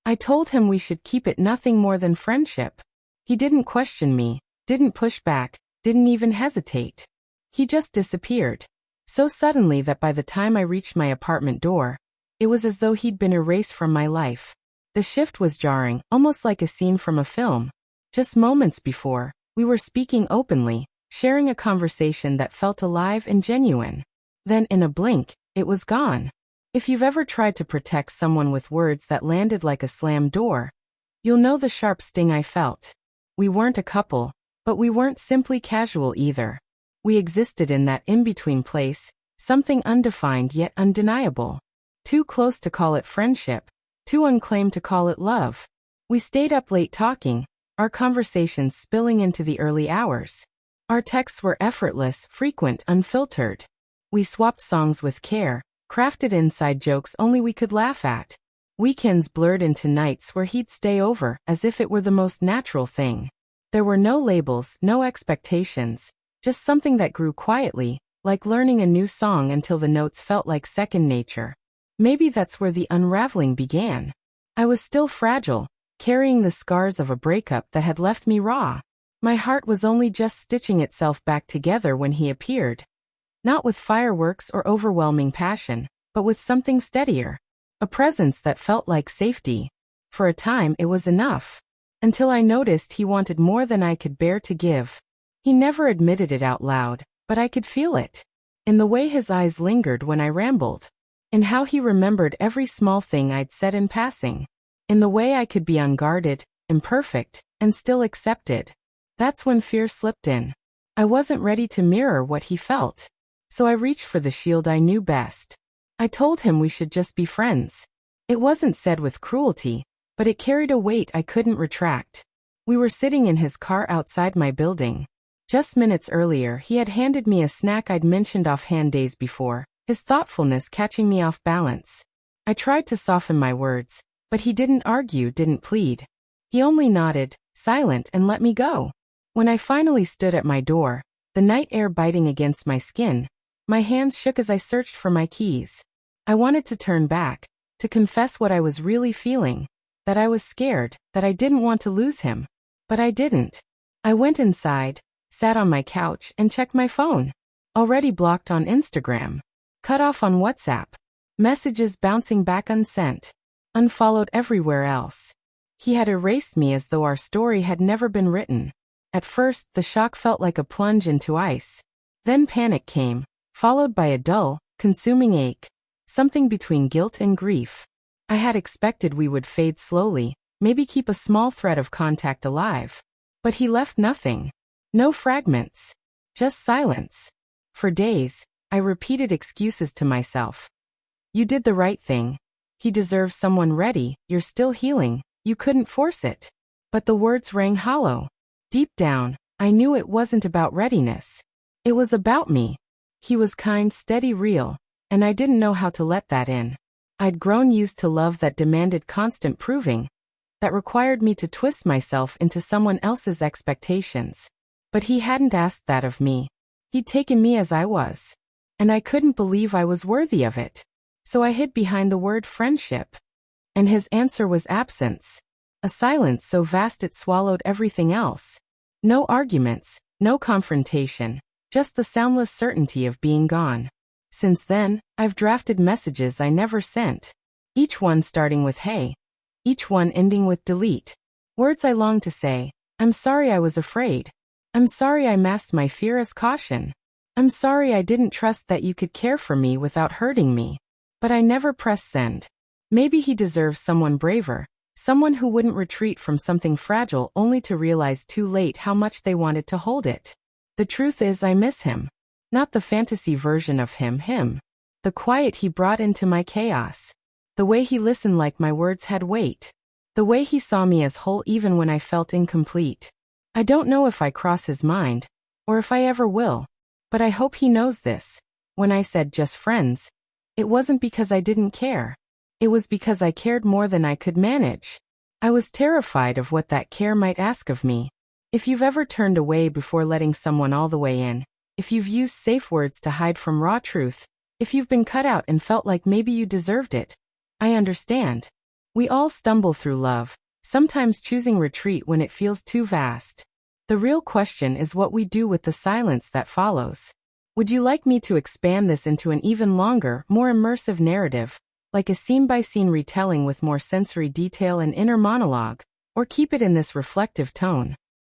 I told him we should keep it nothing more than friendship. He didn't question me, didn't push back, didn't even hesitate. He just disappeared. So suddenly that by the time I reached my apartment door, it was as though he'd been erased from my life. The shift was jarring, almost like a scene from a film. Just moments before, we were speaking openly, sharing a conversation that felt alive and genuine. Then, in a blink, it was gone. If you've ever tried to protect someone with words that landed like a slammed door, you'll know the sharp sting I felt. We weren't a couple, but we weren't simply casual either. We existed in that in-between place, something undefined yet undeniable. Too close to call it friendship, too unclaimed to call it love. We stayed up late talking, our conversations spilling into the early hours. Our texts were effortless, frequent, unfiltered. We swapped songs with care, crafted inside jokes only we could laugh at. Weekends blurred into nights where he'd stay over as if it were the most natural thing. There were no labels, no expectations, just something that grew quietly, like learning a new song until the notes felt like second nature. Maybe that's where the unraveling began. I was still fragile, carrying the scars of a breakup that had left me raw. My heart was only just stitching itself back together when he appeared. Not with fireworks or overwhelming passion, but with something steadier. A presence that felt like safety. For a time it was enough. Until I noticed he wanted more than I could bear to give. He never admitted it out loud, but I could feel it. In the way his eyes lingered when I rambled. In how he remembered every small thing I'd said in passing. In the way I could be unguarded, imperfect, and still accepted. That's when fear slipped in. I wasn't ready to mirror what he felt. So I reached for the shield I knew best. I told him we should just be friends. It wasn't said with cruelty, but it carried a weight I couldn't retract. We were sitting in his car outside my building. Just minutes earlier he had handed me a snack I'd mentioned offhand days before, his thoughtfulness catching me off balance. I tried to soften my words, but he didn't argue, didn't plead. He only nodded, silent, and let me go. When I finally stood at my door, the night air biting against my skin, my hands shook as I searched for my keys. I wanted to turn back, to confess what I was really feeling, that I was scared, that I didn't want to lose him. But I didn't. I went inside, sat on my couch, and checked my phone. Already blocked on Instagram. Cut off on WhatsApp. Messages bouncing back unsent. Unfollowed everywhere else. He had erased me as though our story had never been written. At first, the shock felt like a plunge into ice. Then panic came, followed by a dull, consuming ache. Something between guilt and grief. I had expected we would fade slowly, maybe keep a small thread of contact alive. But he left nothing. No fragments. Just silence. For days, I repeated excuses to myself. You did the right thing. He deserves someone ready, you're still healing, you couldn't force it. But the words rang hollow. Deep down, I knew it wasn't about readiness. It was about me. He was kind, steady, real, and I didn't know how to let that in. I'd grown used to love that demanded constant proving, that required me to twist myself into someone else's expectations. But he hadn't asked that of me. He'd taken me as I was. And I couldn't believe I was worthy of it. So I hid behind the word friendship. And his answer was absence. A silence so vast it swallowed everything else. No arguments, no confrontation, just the soundless certainty of being gone. Since then, I've drafted messages I never sent. Each one starting with hey. Each one ending with delete. Words I long to say, I'm sorry I was afraid. I'm sorry I masked my fear as caution. I'm sorry I didn't trust that you could care for me without hurting me. But I never pressed send. Maybe he deserves someone braver, someone who wouldn't retreat from something fragile only to realize too late how much they wanted to hold it. The truth is I miss him. Not the fantasy version of him. The quiet he brought into my chaos. The way he listened like my words had weight. The way he saw me as whole even when I felt incomplete. I don't know if I cross his mind, or if I ever will, but I hope he knows this. When I said just friends, it wasn't because I didn't care. It was because I cared more than I could manage. I was terrified of what that care might ask of me. If you've ever turned away before letting someone all the way in, if you've used safe words to hide from raw truth, if you've been cut out and felt like maybe you deserved it, I understand. We all stumble through love, sometimes choosing retreat when it feels too vast. The real question is what we do with the silence that follows. Would you like me to expand this into an even longer, more immersive narrative, like a scene-by-scene retelling with more sensory detail and inner monologue, or keep it in this reflective tone?